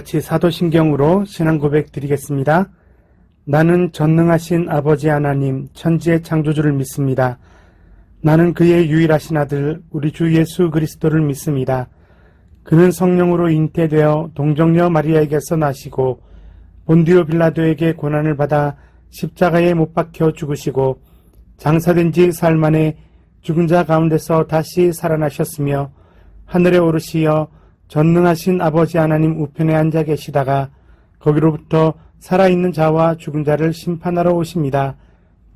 같이 사도신경으로 신앙 고백 드리겠습니다. 나는 전능하신 아버지 하나님 천지의 창조주를 믿습니다. 나는 그의 유일하신 아들 우리 주 예수 그리스도를 믿습니다. 그는 성령으로 잉태되어 동정녀 마리아에게서 나시고 본디오 빌라도에게 고난을 받아 십자가에 못 박혀 죽으시고 장사된 지 사흘 만에 죽은 자 가운데서 다시 살아나셨으며 하늘에 오르시어 전능하신 아버지 하나님 우편에 앉아 계시다가 거기로부터 살아있는 자와 죽은 자를 심판하러 오십니다.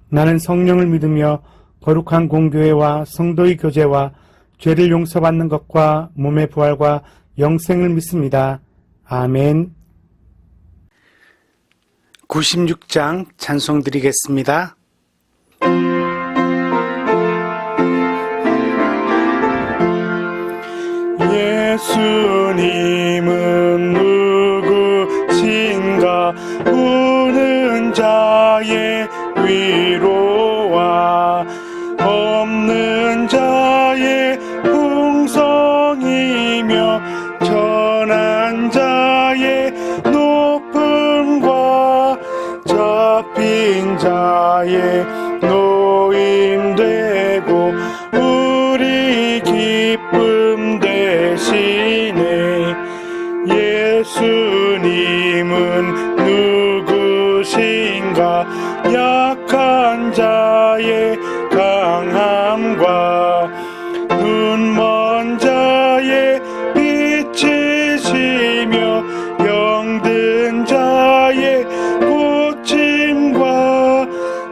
나는 성령을 믿으며 거룩한 공교회와 성도의 교제와 죄를 용서받는 것과 몸의 부활과 영생을 믿습니다. 아멘. 96장 찬송 드리겠습니다. 예수님은 누구신가? 우는 자의 위로와 없는 자의 풍성이며 천한 자의 높음과 잡힌 자의 노임되고 우리 기쁨 대신에 예수님은 누구신가? 약한 자의 강함과 눈먼 자의 빛이시며 병든 자의 고침과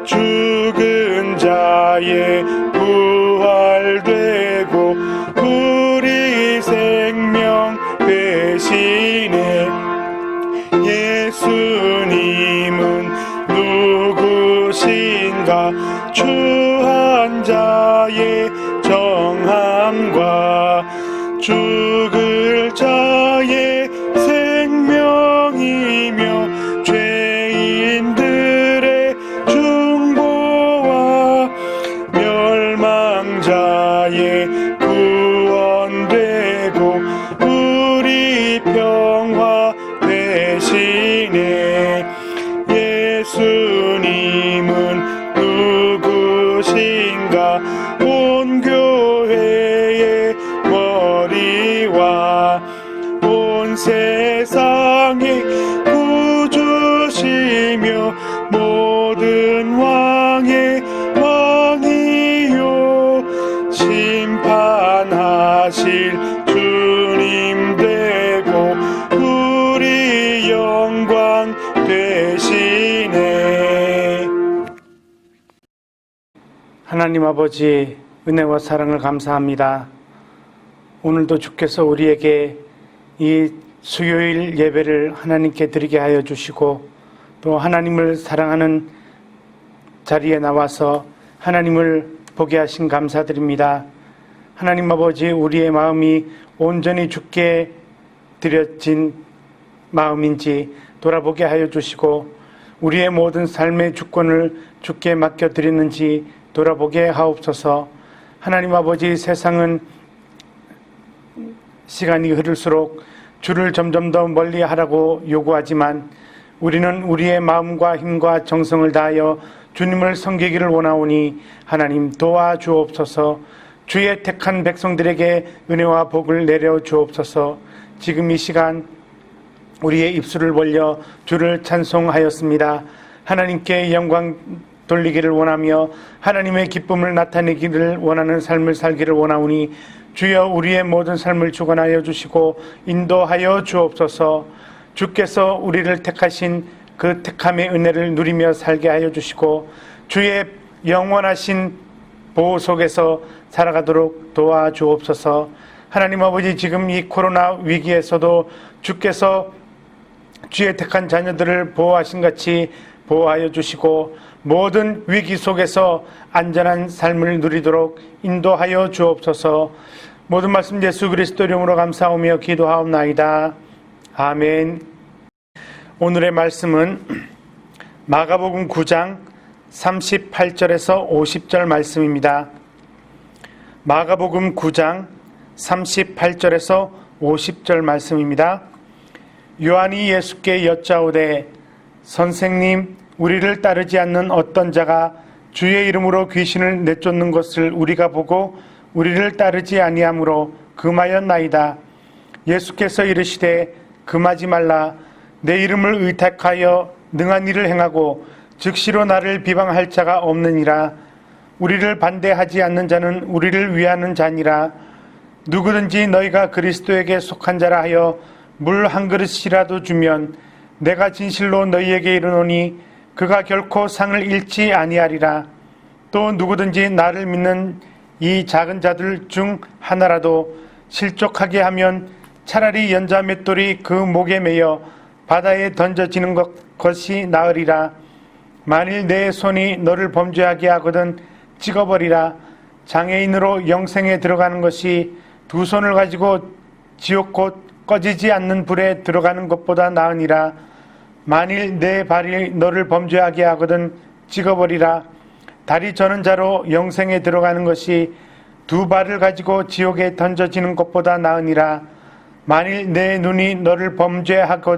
죽은 자의 부활되고 우리 생명 대신에 예수님은 누구신가? 추한 자의 정함과 죽을 자의 생명이며 죄인들의 중보와 멸망자의 구원되고 우리 평화 대신에 예수님은 누구신가? 온 교회의 머리와 온 세상의 구주시며 모든 왕의 왕이요 심판하실 주님 되고 우리 영광 되시네. 하나님 아버지 은혜와 사랑을 감사합니다. 오늘도 주께서 우리에게 이 수요일 예배를 하나님께 드리게 하여 주시고 또 하나님을 사랑하는 자리에 나와서 하나님을 보게 하신 감사드립니다. 하나님 아버지, 우리의 마음이 온전히 주께 드려진 마음인지 돌아보게 하여 주시고 우리의 모든 삶의 주권을 주께 맡겨드리는지 돌아보게 하옵소서. 하나님 아버지, 세상은 시간이 흐를수록 주를 점점 더 멀리 하라고 요구하지만 우리는 우리의 마음과 힘과 정성을 다하여 주님을 섬기기를 원하오니 하나님 도와주옵소서. 주의 택한 백성들에게 은혜와 복을 내려주옵소서. 지금 이 시간 우리의 입술을 벌려 주를 찬송하였습니다. 하나님께 영광 돌리기를 원하며 하나님의 기쁨을 나타내기를 원하는 삶을 살기를 원하오니 주여 우리의 모든 삶을 주관하여 주시고 인도하여 주옵소서. 주께서 우리를 택하신 그 택함의 은혜를 누리며 살게 하여 주시고 주의 영원하신 보호 속에서 살아가도록 도와주옵소서. 하나님 아버지, 지금 이 코로나 위기에서도 주께서 주의 택한 자녀들을 보호하신 같이 보호하여 주시고 모든 위기 속에서 안전한 삶을 누리도록 인도하여 주옵소서. 모든 말씀 예수 그리스도 이름으로 감사하며 기도하옵나이다. 아멘. 오늘의 말씀은 마가복음 9장 38절에서 50절 말씀입니다. 마가복음 9장 38절에서 50절 말씀입니다. 요한이 예수께 여짜오되 선생님, 우리를 따르지 않는 어떤 자가 주의 이름으로 귀신을 내쫓는 것을 우리가 보고 우리를 따르지 아니하므로 금하였나이다. 예수께서 이르시되 금하지 말라. 내 이름을 의탁하여 능한 일을 행하고 즉시로 나를 비방할 자가 없느니라. 우리를 반대하지 않는 자는 우리를 위하는 자니라. 누구든지 너희가 그리스도에게 속한 자라 하여 물 한 그릇이라도 주면 내가 진실로 너희에게 이르노니 그가 결코 상을 잃지 아니하리라. 또 누구든지 나를 믿는 이 작은 자들 중 하나라도 실족하게 하면 차라리 연자 맷돌이 그 목에 매여 바다에 던져지는 것이 나으리라. 만일 내 손이 너를 범죄하게 하거든 찍어버리라. 장애인으로 영생에 들어가는 것이 두 손을 가지고 지옥 곧 꺼지지 않는 불에 들어가는 것보다 나으니라. 만일 내 발이 너를 범죄하게 하거든 찍어버리라. 다리 저는 자로 영생에 들어가는 것이 두 발을 가지고 지옥에 던져지는 것보다 나으니라. 만일 내 눈이 너를 범죄하게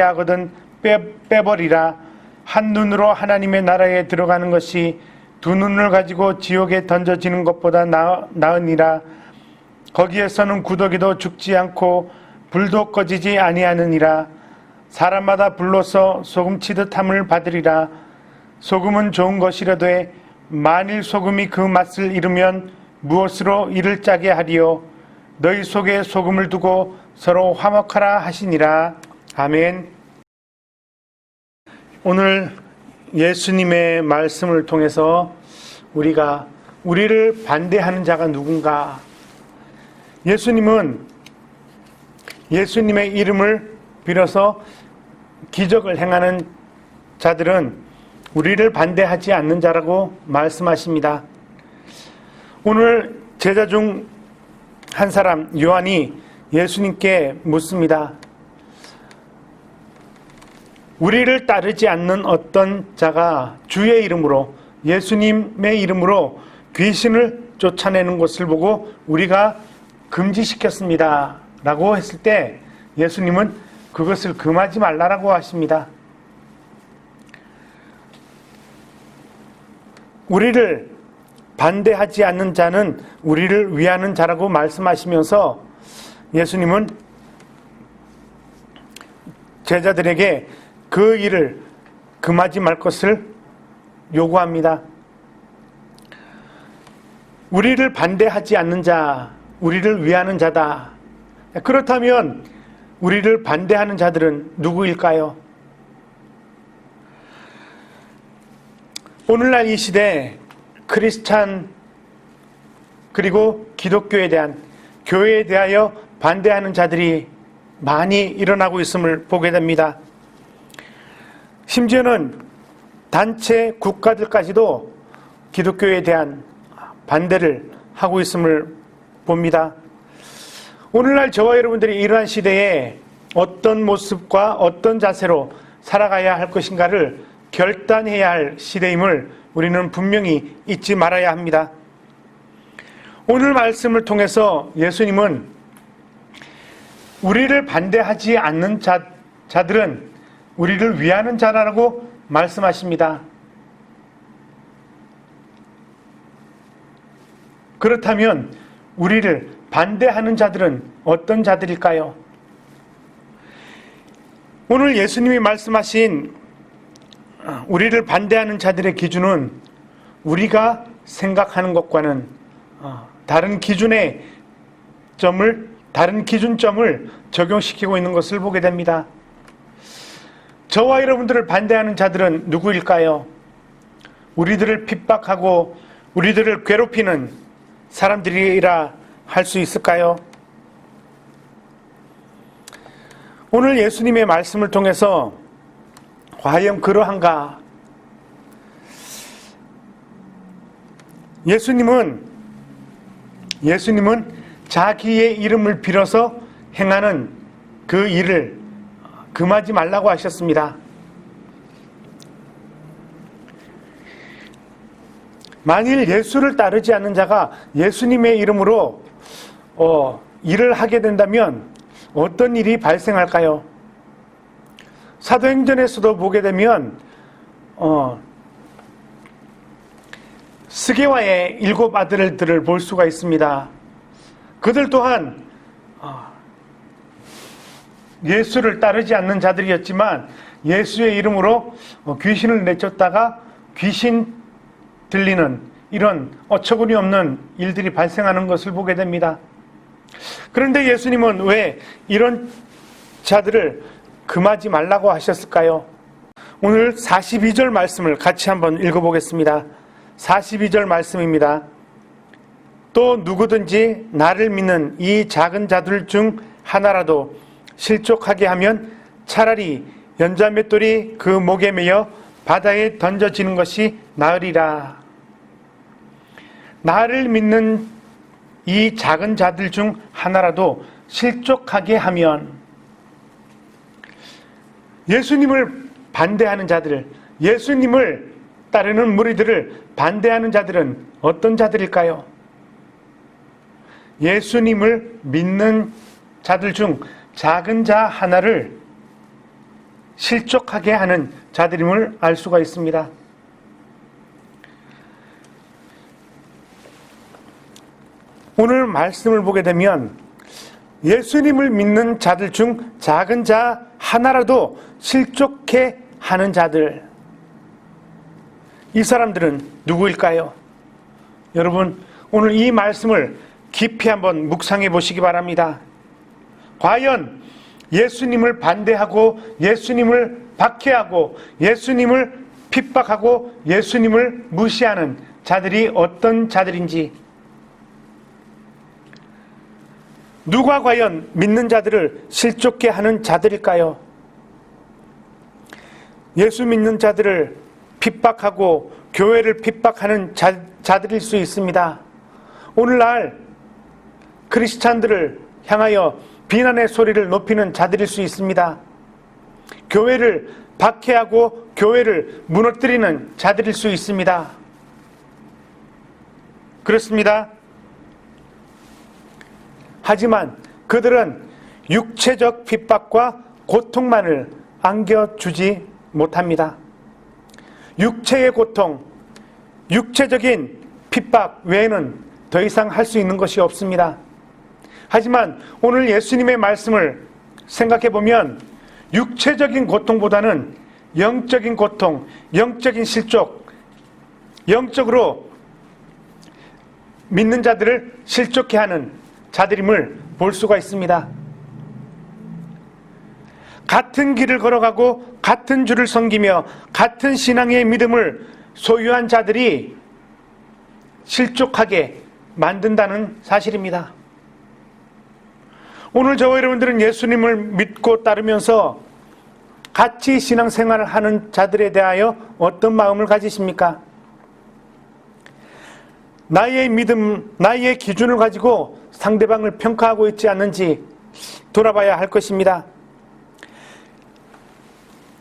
하거든 빼버리라. 한 눈으로 하나님의 나라에 들어가는 것이 두 눈을 가지고 지옥에 던져지는 것보다 나으니라. 거기에서는 구더기도 죽지 않고 불도 꺼지지 아니하느니라. 사람마다 불로서 소금치듯 함을 받으리라. 소금은 좋은 것이라되 만일 소금이 그 맛을 잃으면 무엇으로 이를 짜게 하리요. 너희 속에 소금을 두고 서로 화목하라 하시니라. 아멘. 오늘 예수님의 말씀을 통해서 우리를 반대하는 자가 누군가? 예수님은 예수님의 이름을 빌어서 기적을 행하는 자들은 우리를 반대하지 않는 자라고 말씀하십니다. 오늘 제자 중 한 사람 요한이 예수님께 묻습니다. 우리를 따르지 않는 어떤 자가 주의 이름으로, 예수님의 이름으로 귀신을 쫓아내는 것을 보고 우리가 금지시켰습니다 라고 했을 때 예수님은 그것을 금하지 말라라고 하십니다. 우리를 반대하지 않는 자는 우리를 위하는 자라고 말씀하시면서 예수님은 제자들에게 그 일을 금하지 말 것을 요구합니다. 우리를 반대하지 않는 자, 우리를 위하는 자다. 그렇다면 우리를 반대하는 자들은 누구일까요? 오늘날 이 시대 크리스찬 그리고 기독교에 대한, 교회에 대하여 반대하는 자들이 많이 일어나고 있음을 보게 됩니다. 심지어는 단체 국가들까지도 기독교에 대한 반대를 하고 있음을 봅니다. 오늘날 저와 여러분들이 이러한 시대에 어떤 모습과 어떤 자세로 살아가야 할 것인가를 결단해야 할 시대임을 우리는 분명히 잊지 말아야 합니다. 오늘 말씀을 통해서 예수님은 우리를 반대하지 않는 자들은 우리를 위하는 자라고 말씀하십니다. 그렇다면 우리를 반대하는 자들은 어떤 자들일까요? 오늘 예수님이 말씀하신 우리를 반대하는 자들의 기준은 우리가 생각하는 것과는 다른 기준점을 적용시키고 있는 것을 보게 됩니다. 저와 여러분들을 반대하는 자들은 누구일까요? 우리들을 핍박하고 우리들을 괴롭히는 사람들이라 할 수 있을까요? 오늘 예수님의 말씀을 통해서 과연 그러한가? 예수님은 자기의 이름을 빌어서 행하는 그 일을 금하지 말라고 하셨습니다. 만일 예수를 따르지 않는 자가 예수님의 이름으로 일을 하게 된다면 어떤 일이 발생할까요? 사도행전에서도 보게 되면 스게와의 7 아들들을 볼 수가 있습니다. 그들 또한 예수를 따르지 않는 자들이었지만 예수의 이름으로 귀신을 내쫓다가 귀신 들리는 이런 어처구니 없는 일들이 발생하는 것을 보게 됩니다. 그런데 예수님은 왜 이런 자들을 금하지 말라고 하셨을까요? 오늘 42절 말씀을 같이 한번 읽어보겠습니다. 42절 말씀입니다. 또 누구든지 나를 믿는 이 작은 자들 중 하나라도 실족하게 하면 차라리 연자맷돌이 그 목에 매여 바다에 던져지는 것이 나으리라. 나를 믿는 이 작은 자들 중 하나라도 실족하게 하면, 예수님을 반대하는 자들, 예수님을 따르는 무리들을 반대하는 자들은 어떤 자들일까요? 예수님을 믿는 자들 중 작은 자 하나를 실족하게 하는 자들임을 알 수가 있습니다. 오늘 말씀을 보게 되면 예수님을 믿는 자들 중 작은 자 하나라도 실족해 하는 자들, 이 사람들은 누구일까요? 여러분, 오늘 이 말씀을 깊이 한번 묵상해 보시기 바랍니다. 과연 예수님을 반대하고 예수님을 박해하고 예수님을 핍박하고 예수님을 무시하는 자들이 어떤 자들인지, 누가 과연 믿는 자들을 실족해 하는 자들일까요? 예수 믿는 자들을 핍박하고 교회를 핍박하는 자들일 수 있습니다. 오늘날 크리스찬들을 향하여 비난의 소리를 높이는 자들일 수 있습니다. 교회를 박해하고 교회를 무너뜨리는 자들일 수 있습니다. 그렇습니다. 하지만 그들은 육체적 핍박과 고통만을 안겨주지 못합니다. 육체의 고통, 육체적인 핍박 외에는 더 이상 할 수 있는 것이 없습니다. 하지만 오늘 예수님의 말씀을 생각해 보면 육체적인 고통보다는 영적인 고통, 영적인 실족, 영적으로 믿는 자들을 실족해 하는 자들임을 볼 수가 있습니다. 같은 길을 걸어가고 같은 주를 섬기며 같은 신앙의 믿음을 소유한 자들이 실족하게 만든다는 사실입니다. 오늘 저와 여러분들은 예수님을 믿고 따르면서 같이 신앙생활을 하는 자들에 대하여 어떤 마음을 가지십니까? 나의 믿음, 나의 기준을 가지고 상대방을 평가하고 있지 않는지 돌아봐야 할 것입니다.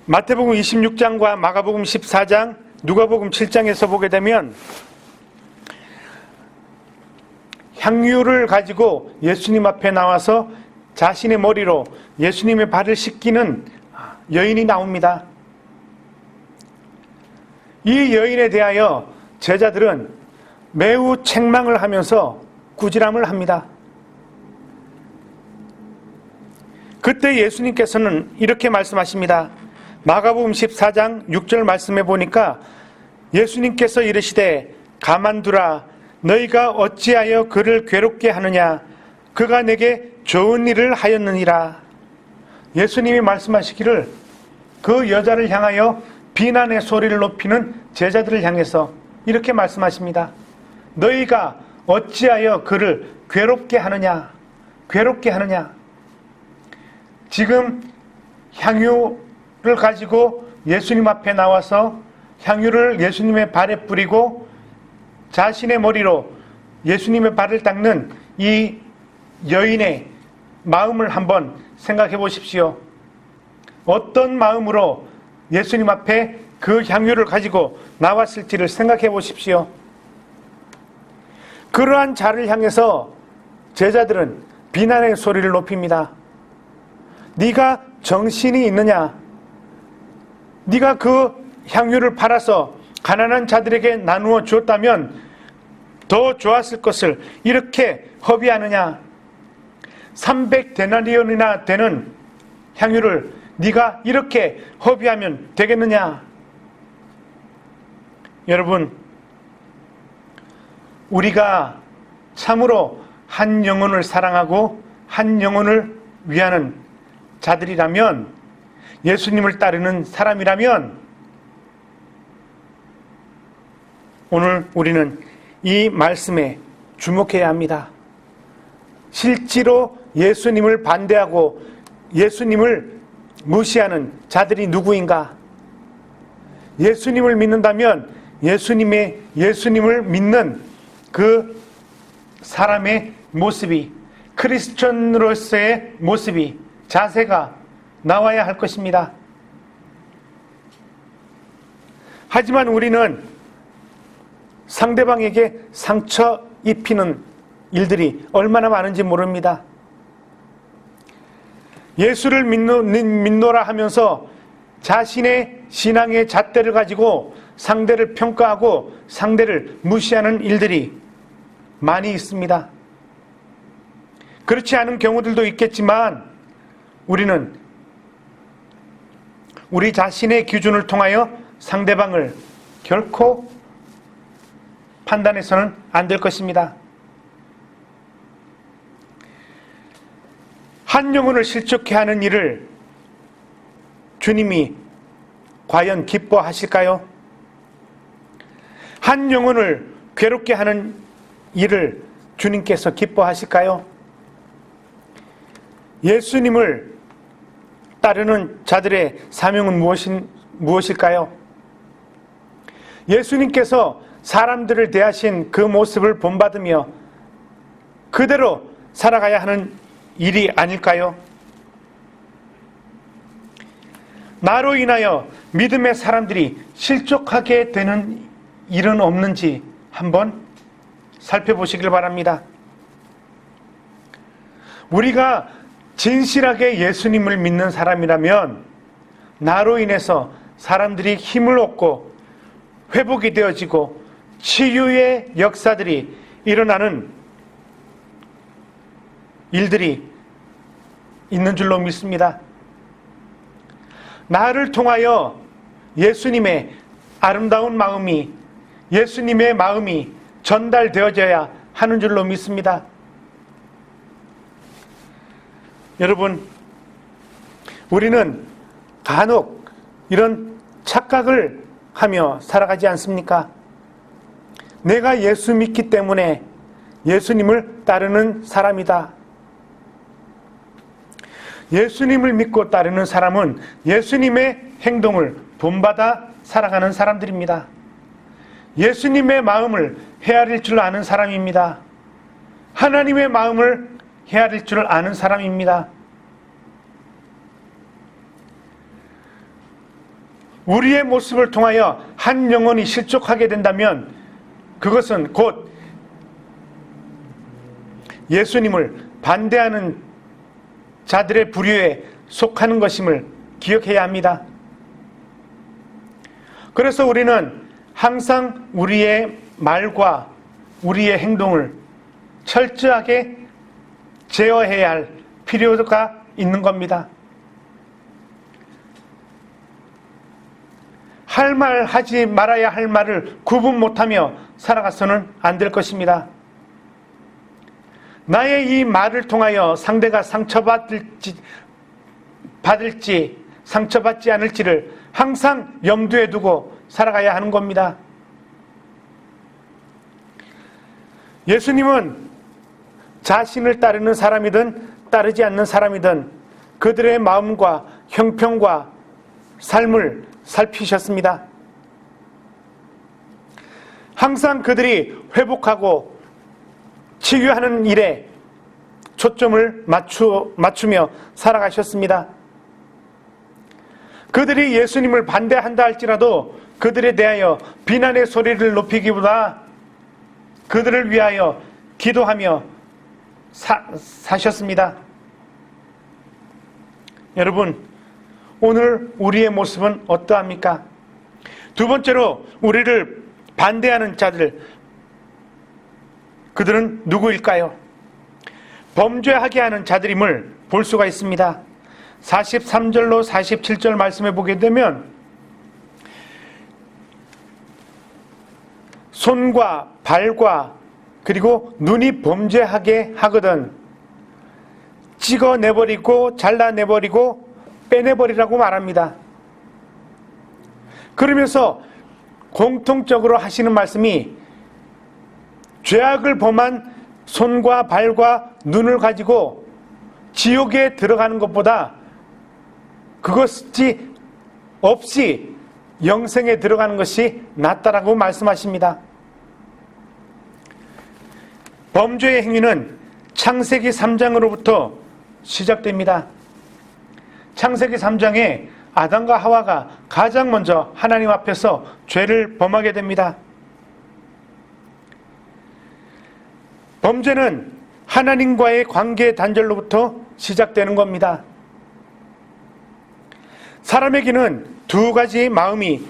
마태복음 26장과 마가복음 14장, 누가복음 7장에서 보게 되면 향유를 가지고 예수님 앞에 나와서 자신의 머리로 예수님의 발을 씻기는 여인이 나옵니다. 이 여인에 대하여 제자들은 매우 책망을 하면서 꾸지람을 합니다. 그때 예수님께서는 이렇게 말씀하십니다. 마가복음 14장 6절 말씀해 보니까 예수님께서 이르시되 가만두라, 너희가 어찌하여 그를 괴롭게 하느냐, 그가 내게 좋은 일을 하였느니라. 예수님이 말씀하시기를 그 여자를 향하여 비난의 소리를 높이는 제자들을 향해서 이렇게 말씀하십니다. 너희가 어찌하여 그를 괴롭게 하느냐, 괴롭게 하느냐. 지금 향유를 가지고 예수님 앞에 나와서 향유를 예수님의 발에 뿌리고 자신의 머리로 예수님의 발을 닦는 이 여인의 마음을 한번 생각해 보십시오. 어떤 마음으로 예수님 앞에 그 향유를 가지고 나왔을지를 생각해 보십시오. 그러한 자를 향해서 제자들은 비난의 소리를 높입니다. 네가 정신이 있느냐? 네가 그 향유를 팔아서 가난한 자들에게 나누어 주었다면 더 좋았을 것을 이렇게 허비하느냐? 300데나리온이나 되는 향유를 네가 이렇게 허비하면 되겠느냐? 여러분, 우리가 참으로 한 영혼을 사랑하고 한 영혼을 위하는 자들이라면, 예수님을 따르는 사람이라면, 오늘 우리는 이 말씀에 주목해야 합니다. 실제로 예수님을 반대하고 예수님을 무시하는 자들이 누구인가? 예수님을 믿는다면 예수님을 믿는 그 사람의 모습이, 크리스천으로서의 모습이, 자세가 나와야 할 것입니다. 하지만 우리는 상대방에게 상처 입히는 일들이 얼마나 많은지 모릅니다. 예수를 믿노라 하면서 자신의 신앙의 잣대를 가지고 상대를 평가하고 상대를 무시하는 일들이 많이 있습니다. 그렇지 않은 경우들도 있겠지만 우리는 우리 자신의 기준을 통하여 상대방을 결코 판단해서는 안 될 것입니다. 한 영혼을 실족케 하는 일을 주님이 과연 기뻐하실까요? 한 영혼을 괴롭게 하는 일을 주님께서 기뻐하실까요? 예수님을 따르는 자들의 사명은 무엇일까요? 예수님께서 사람들을 대하신 그 모습을 본받으며 그대로 살아가야 하는 일이 아닐까요? 나로 인하여 믿음의 사람들이 실족하게 되는 일은 없는지 한번 살펴보시길 바랍니다. 우리가 진실하게 예수님을 믿는 사람이라면 나로 인해서 사람들이 힘을 얻고 회복이 되어지고 치유의 역사들이 일어나는 일들이 있는 줄로 믿습니다. 나를 통하여 예수님의 아름다운 마음이, 예수님의 마음이 전달되어져야 하는 줄로 믿습니다. 여러분, 우리는 간혹 이런 착각을 하며 살아가지 않습니까? 내가 예수 믿기 때문에 예수님을 따르는 사람이다. 예수님을 믿고 따르는 사람은 예수님의 행동을 본받아 살아가는 사람들입니다. 예수님의 마음을 헤아릴 줄 아는 사람입니다. 하나님의 마음을 헤아릴 줄 아는 사람입니다. 우리의 모습을 통하여 한 영혼이 실족하게 된다면 그것은 곧 예수님을 반대하는 자들의 부류에 속하는 것임을 기억해야 합니다. 그래서 우리는 항상 우리의 말과 우리의 행동을 철저하게 제어해야 할 필요가 있는 겁니다. 할 말 하지 말아야 할 말을 구분 못하며 살아가서는 안 될 것입니다. 나의 이 말을 통하여 상대가 상처받을지 상처받지 않을지를 항상 염두에 두고 살아가야 하는 겁니다. 예수님은 자신을 따르는 사람이든 따르지 않는 사람이든 그들의 마음과 형편과 삶을 살피셨습니다. 항상 그들이 회복하고 치유하는 일에 초점을 맞추며 살아가셨습니다. 그들이 예수님을 반대한다 할지라도 그들에 대하여 비난의 소리를 높이기보다 그들을 위하여 기도하며 사셨습니다. 여러분, 오늘 우리의 모습은 어떠합니까? 두 번째로 우리를 반대하는 자들, 그들은 누구일까요? 범죄하게 하는 자들임을 볼 수가 있습니다. 43절로 47절 말씀해 보게 되면 손과 발과 그리고 눈이 범죄하게 하거든 찍어내버리고 잘라내버리고 빼내버리라고 말합니다. 그러면서 공통적으로 하시는 말씀이 죄악을 범한 손과 발과 눈을 가지고 지옥에 들어가는 것보다 그것이 없이 영생에 들어가는 것이 낫다라고 말씀하십니다. 범죄의 행위는 창세기 3장으로부터 시작됩니다. 창세기 3장에 아담과 하와가 가장 먼저 하나님 앞에서 죄를 범하게 됩니다. 범죄는 하나님과의 관계 단절로부터 시작되는 겁니다. 사람에게는 두 가지 마음이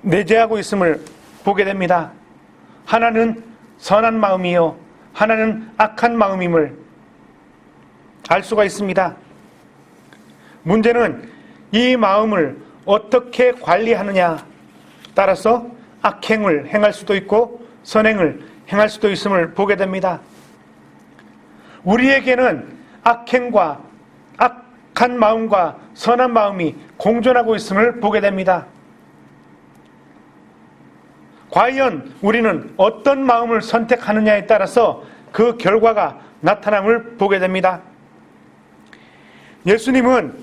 내재하고 있음을 보게 됩니다. 하나는 선한 마음이요, 하나는 악한 마음임을 알 수가 있습니다. 문제는 이 마음을 어떻게 관리하느냐 따라서 악행을 행할 수도 있고 선행을 행할 수도 있음을 보게 됩니다. 우리에게는 악행과 악한 마음과 선한 마음이 공존하고 있음을 보게 됩니다. 과연 우리는 어떤 마음을 선택하느냐에 따라서 그 결과가 나타남을 보게 됩니다. 예수님은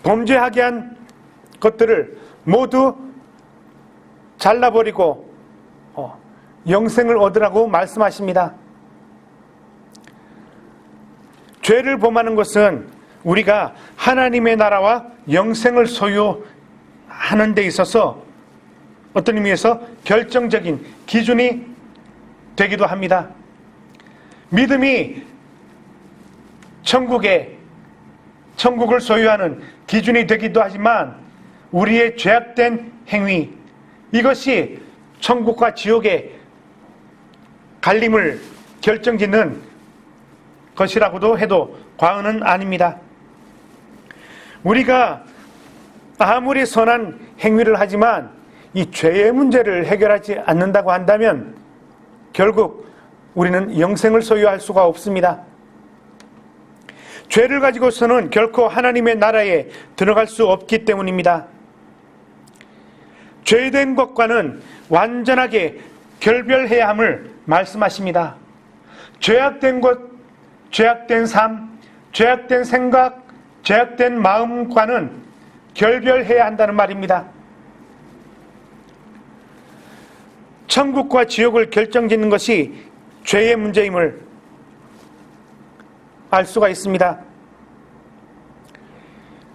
범죄하게 한 것들을 모두 잘라버리고 영생을 얻으라고 말씀하십니다. 죄를 범하는 것은 우리가 하나님의 나라와 영생을 소유하는 데 있어서 어떤 의미에서 결정적인 기준이 되기도 합니다. 믿음이 천국을 소유하는 기준이 되기도 하지만 우리의 죄악된 행위, 이것이 천국과 지옥의 갈림을 결정짓는 것이라고도 해도 과언은 아닙니다. 우리가 아무리 선한 행위를 하지만 이 죄의 문제를 해결하지 않는다고 한다면 결국 우리는 영생을 소유할 수가 없습니다. 죄를 가지고서는 결코 하나님의 나라에 들어갈 수 없기 때문입니다. 죄된 것과는 완전하게 결별해야 함을 말씀하십니다. 죄악된 것, 죄악된 삶, 죄악된 생각, 죄악된 마음과는 결별해야 한다는 말입니다. 천국과 지옥을 결정짓는 것이 죄의 문제임을 알 수가 있습니다.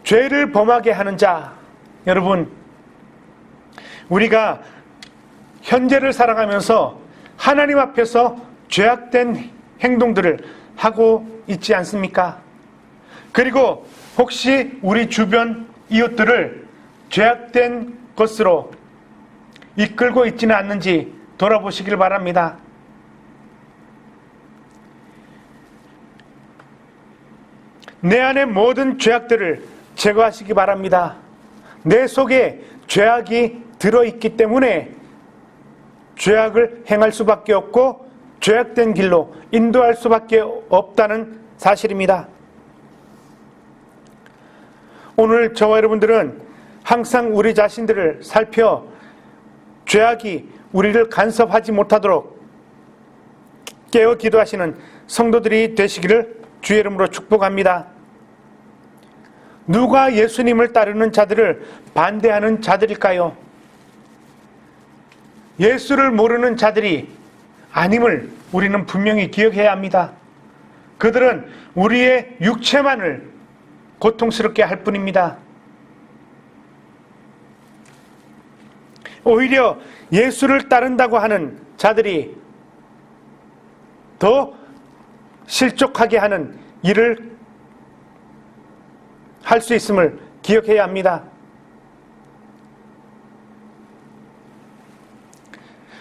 죄를 범하게 하는 자, 여러분, 우리가 현재를 살아가면서 하나님 앞에서 죄악된 행동들을 하고 있지 않습니까? 그리고 혹시 우리 주변 이웃들을 죄악된 것으로 이끌고 있지는 않는지 돌아보시길 바랍니다. 내 안의 모든 죄악들을 제거하시기 바랍니다. 내 속에 죄악이 들어있기 때문에 죄악을 행할 수밖에 없고 죄악된 길로 인도할 수밖에 없다는 사실입니다. 오늘 저와 여러분들은 항상 우리 자신들을 살펴 죄악이 우리를 간섭하지 못하도록 깨어 기도하시는 성도들이 되시기를 주의 이름으로 축복합니다. 누가 예수님을 따르는 자들을 반대하는 자들일까요? 예수를 모르는 자들이 아님을 우리는 분명히 기억해야 합니다. 그들은 우리의 육체만을 고통스럽게 할 뿐입니다. 오히려 예수를 따른다고 하는 자들이 더 실족하게 하는 일을 할 수 있음을 기억해야 합니다.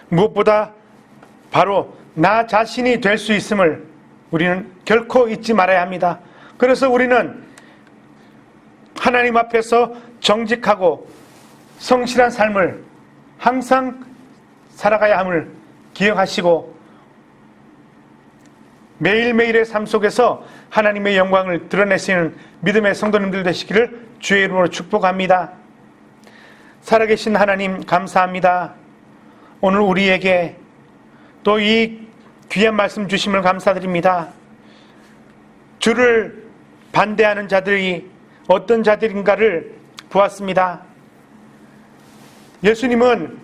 무엇보다 바로 나 자신이 될 수 있음을 우리는 결코 잊지 말아야 합니다. 그래서 우리는 하나님 앞에서 정직하고 성실한 삶을 항상 살아가야 함을 기억하시고 매일매일의 삶 속에서 하나님의 영광을 드러내시는 믿음의 성도님들 되시기를 주의 이름으로 축복합니다. 살아계신 하나님 감사합니다. 오늘 우리에게 또 이 귀한 말씀 주심을 감사드립니다. 주를 반대하는 자들이 어떤 자들인가를 보았습니다. 예수님은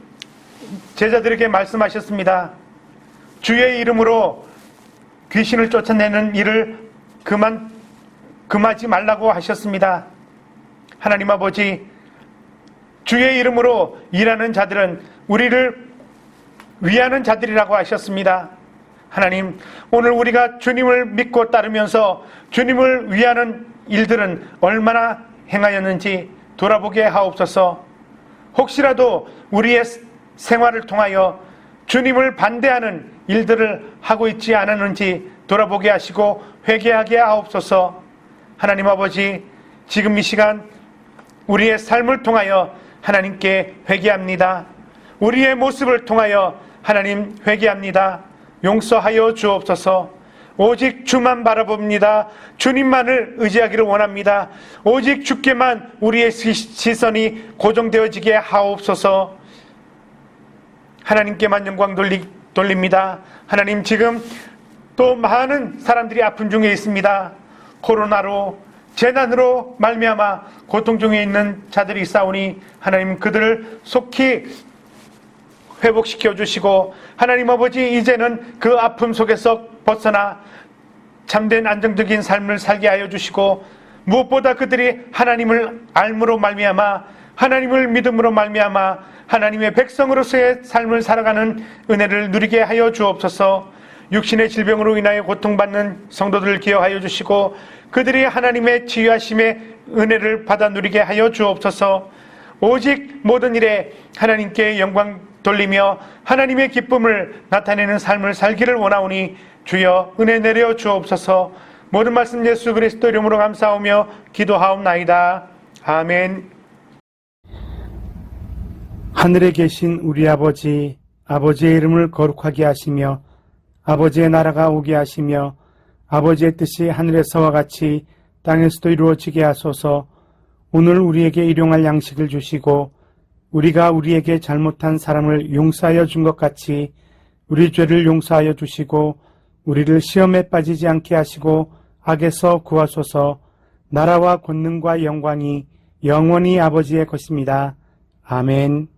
제자들에게 말씀하셨습니다. 주의 이름으로 귀신을 쫓아내는 일을 금하지 말라고 하셨습니다. 하나님 아버지, 주의 이름으로 일하는 자들은 우리를 위하는 자들이라고 하셨습니다. 하나님, 오늘 우리가 주님을 믿고 따르면서 주님을 위하는 일들은 얼마나 행하였는지 돌아보게 하옵소서. 혹시라도 우리의 생활을 통하여 주님을 반대하는 일들을 하고 있지 않았는지 돌아보게 하시고 회개하게 하옵소서. 하나님 아버지, 지금 이 시간 우리의 삶을 통하여 하나님께 회개합니다. 우리의 모습을 통하여 하나님 회개합니다. 용서하여 주옵소서. 오직 주만 바라봅니다. 주님만을 의지하기를 원합니다. 오직 주께만 우리의 시선이 고정되어지게 하옵소서. 하나님께만 영광 돌립니다. 하나님, 지금 또 많은 사람들이 아픈 중에 있습니다. 코로나로, 재난으로 말미암아 고통 중에 있는 자들이 있사오니 하나님, 그들을 속히 회복시켜 주시고 하나님 아버지, 이제는 그 아픔 속에서 벗어나 참된 안정적인 삶을 살게 하여 주시고, 무엇보다 그들이 하나님을 알므로 말미암아, 하나님을 믿음으로 말미암아 하나님의 백성으로서의 삶을 살아가는 은혜를 누리게 하여 주옵소서. 육신의 질병으로 인하여 고통받는 성도들을 기억하여 주시고 그들이 하나님의 치유하심의 은혜를 받아 누리게 하여 주옵소서. 오직 모든 일에 하나님께 영광 돌리며 하나님의 기쁨을 나타내는 삶을 살기를 원하오니 주여 은혜 내려 주옵소서. 모든 말씀 예수 그리스도 이름으로 감사하며 기도하옵나이다. 아멘. 하늘에 계신 우리 아버지, 아버지의 이름을 거룩하게 하시며 아버지의 나라가 오게 하시며 아버지의 뜻이 하늘에서와 같이 땅에서도 이루어지게 하소서. 오늘 우리에게 일용할 양식을 주시고 우리가 우리에게 잘못한 사람을 용서하여 준 것 같이 우리 죄를 용서하여 주시고 우리를 시험에 빠지지 않게 하시고 악에서 구하소서. 나라와 권능과 영광이 영원히 아버지의 것입니다. 아멘.